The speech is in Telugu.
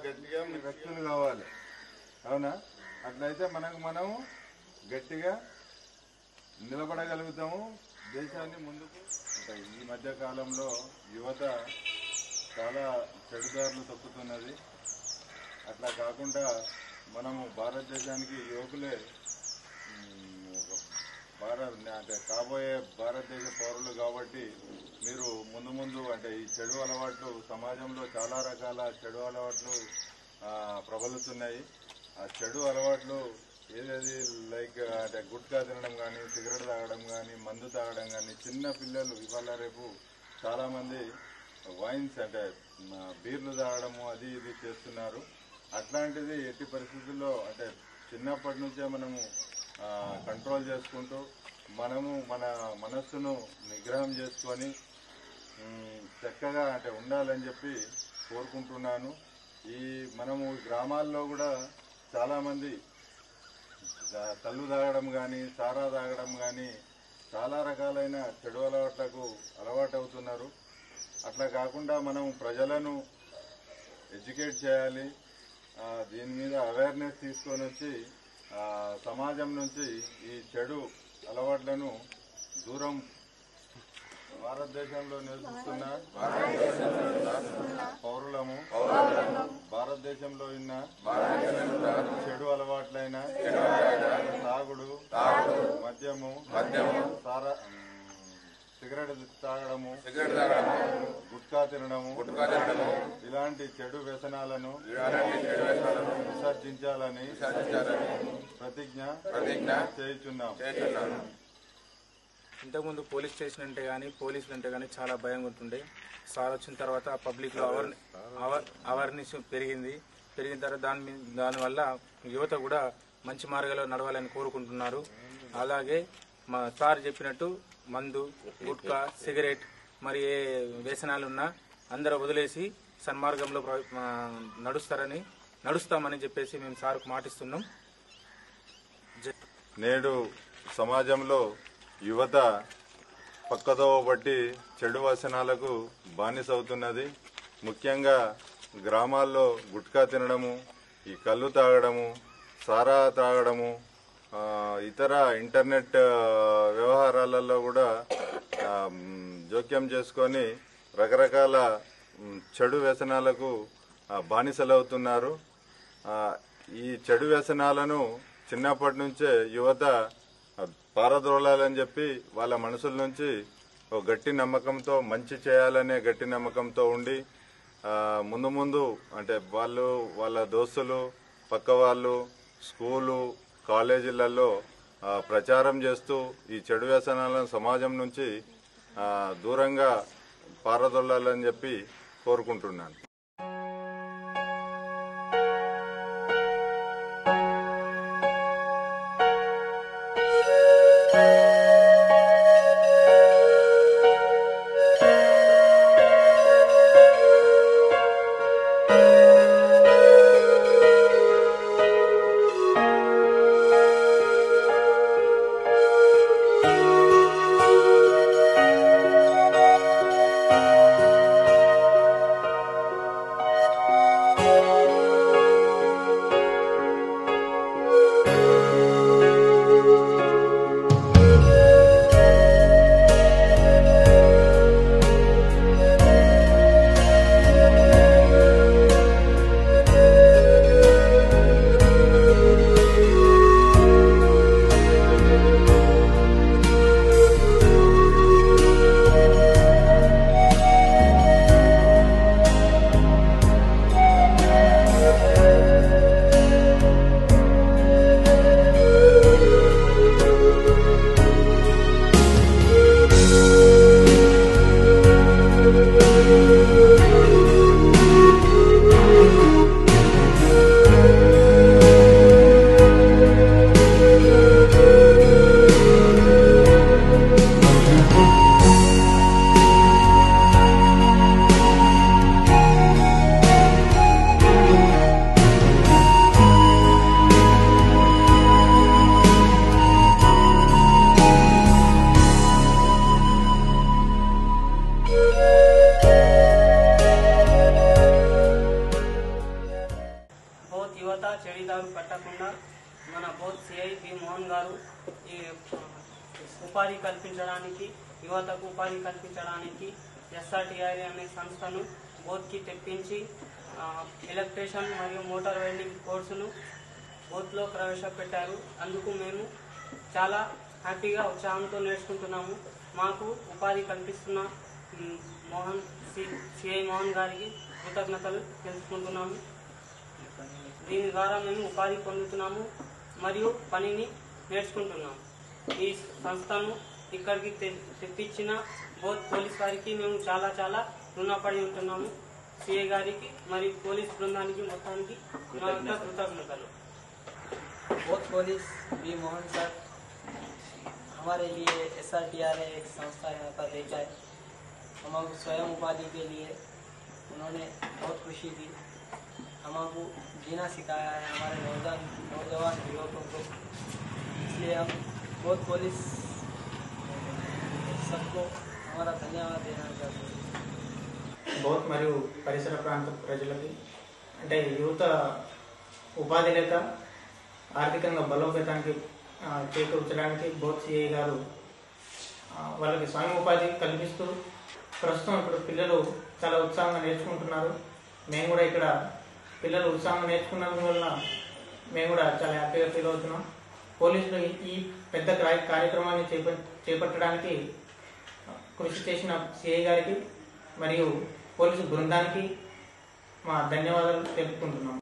గట్టిగా వ్యక్తులు కావాలి. అవునా? అట్లయితే మనం గట్టిగా నిలబడగలుగుతాము, దేశాన్ని ముందుకు. ఈ మధ్య కాలంలో యువత చాలా చెడుదారులు తొక్కుతున్నది. అట్లా కాకుండా మనము భారతదేశానికి యువకులే అంటే కాబోయే భారతదేశ పౌరులు కాబట్టి మీరు ముందు అంటే ఈ చెడు అలవాట్లు సమాజంలో చాలా రకాల చెడు అలవాట్లు ప్రబలుతున్నాయి. ఆ చెడు అలవాట్లు ఏదేది లైక్ అంటే గుట్కా తినడం కానీ, సిగరెట్ తాగడం కానీ, మందు తాగడం కానీ, చిన్న పిల్లలు ఇవాళ రేపు చాలామంది వైన్స్ అంటే బీర్లు తాగడము అది ఇది చేస్తున్నారు. అట్లాంటిది ఎట్టి పరిస్థితుల్లో అంటే చిన్నప్పటి నుంచే మనము కంట్రోల్ చేసుకుంటూ మనము మన మనస్సును నిగ్రహం చేసుకొని చక్కగా అంటే ఉండాలని చెప్పి కోరుకుంటున్నాను. మనము గ్రామాల్లో కూడా చాలామంది కళ్ళు తాగడం కానీ, సారా తాగడం కానీ చాలా రకాలైన చెడు అలవాట్లకు అలవాటు అవుతున్నారు. అట్లా కాకుండా మనం ప్రజలను ఎడ్యుకేట్ చేయాలి. దీని మీద అవేర్నెస్ తీసుకొని వచ్చి సమాజం నుంచి ఈ చెడు అలవాట్లను దూరం భారతదేశంలో నివసిస్తున్న పౌరులము భారతదేశంలో ఉన్న చెడు అలవాట్లైన తాగుడు, మద్యము, సిగరెట్ తాగడము, గుట్కా తినడము ఇలాంటి చెడు వ్యసనాలను విసర్జించాలని ప్రతిజ్ఞ చేయుచున్నాం. ఇంతకుముందు పోలీస్ స్టేషన్ అంటే కానీ పోలీసులు అంటే కానీ చాలా భయంగా ఉంటుండే. సార్ వచ్చిన తర్వాత పబ్లిక్లో అవేర్నెస్ పెరిగిన తర్వాత దానివల్ల యువత కూడా మంచి మార్గంలో నడవాలని కోరుకుంటున్నారు. అలాగే మా సార్ చెప్పినట్టు మందు, గుట్కా, సిగరెట్ మరి ఏ వ్యసనాలు ఉన్నా అందరూ వదిలేసి సన్మార్గంలో నడుస్తామని చెప్పేసి మేము సార్కు మాటిస్తున్నాం. నేడు సమాజంలో యువత పక్కదోవ బట్టి చెడు వ్యసనాలకు బానిసవుతున్నది. ముఖ్యంగా గ్రామాల్లో గుట్కా తినడము, ఈ కళ్ళు తాగడము, సారా తాగడము, ఇతర ఇంటర్నెట్ వ్యవహారాలలో కూడా జోక్యం చేసుకొని రకరకాల చెడు వ్యసనాలకు బానిసలవుతున్నారు. ఈ చెడు వ్యసనాలను చిన్నప్పటి నుంచే యువత పారద్రోలాలని చెప్పి వాళ్ళ మనసుల నుంచి ఒక గట్టి నమ్మకంతో మంచి చేయాలనే గట్టి నమ్మకంతో ఉండి ముందు అంటే వాళ్ళ దోస్తులు, పక్క వాళ్ళు, స్కూలు, కాలేజీలలో ప్రచారం చేస్తూ ఈ చెడు వ్యసనాలను సమాజం నుంచి దూరంగా పారదొల్లాలని చెప్పి కోరుకుంటున్నాను. తంటాలు పెట్టకుండా మన బోత్ సిఐ బి మోహన్ గారు ఈ ఉపాధి కల్పించడానికి, యువతకు ఉపాధి కల్పించడానికి SRTR అనే సంస్థను బోత్కి తెప్పించి ఎలక్ట్రీషియన్ మరియు మోటార్ వెల్డింగ్ కోర్సును బోత్లో ప్రవేశపెట్టారు. అందుకు మేము చాలా హ్యాపీగా ఉత్సాహంతో నేర్చుకుంటున్నాము. మాకు ఉపాధి కల్పిస్తున్న సిఐ మోహన్ గారికి కృతజ్ఞతలు తెలుసుకుంటున్నాము. దీని ద్వారా మేము ఉపాధి పొందుతున్నాము మరియు పనిని నేర్చుకుంటున్నాము. ఈ సంస్థను ఇక్కడికి తెప్పించిన బోత్ పోలీస్ వారికి మేము చాలా చాలా రుణపడి ఉంటున్నాము. సిఐ గారికి మరియు పోలీస్ బృందానికి మొత్తానికి మా యొక్క కృతజ్ఞతలు. Both police B Mohan sir हमारे लिए SRTR एक संस्था यहाँ पर देखा है। हमको स्वयं उपाधि के लिए उन्होंने बहुत खुशी दी, हमको जीना सिखाया है हमारे नौजवान युवकों को। इसलिए हम बोथ पुलिस सबको हमारा धन्यवाद देना चाहते हैं। బోత్ మరియు పరిసర ప్రాంత ప్రజలకి అంటే యువత ఉపాధి లేక ఆర్థికంగా బలోపేతానికి చేకూర్చడానికి బోత్ సిఐ గారు వాళ్ళకి స్వయం ఉపాధి కల్పిస్తూ ప్రస్తుతం ఇప్పుడు పిల్లలు చాలా ఉత్సాహంగా నేర్చుకుంటున్నారు. మేము కూడా ఇక్కడ పిల్లలు ఉత్సాహంగా నేర్చుకున్నందు వల్ల మేము కూడా చాలా హ్యాపీగా ఫీల్ అవుతున్నాం. పోలీసులు ఈ పెద్ద కార్యక్రమాన్ని చేపట్టడానికి కృషి చేసిన సిఐ గారికి మరియు పోలీసు బృందానికి మా ధన్యవాదాలు తెలుపుకుంటున్నాం.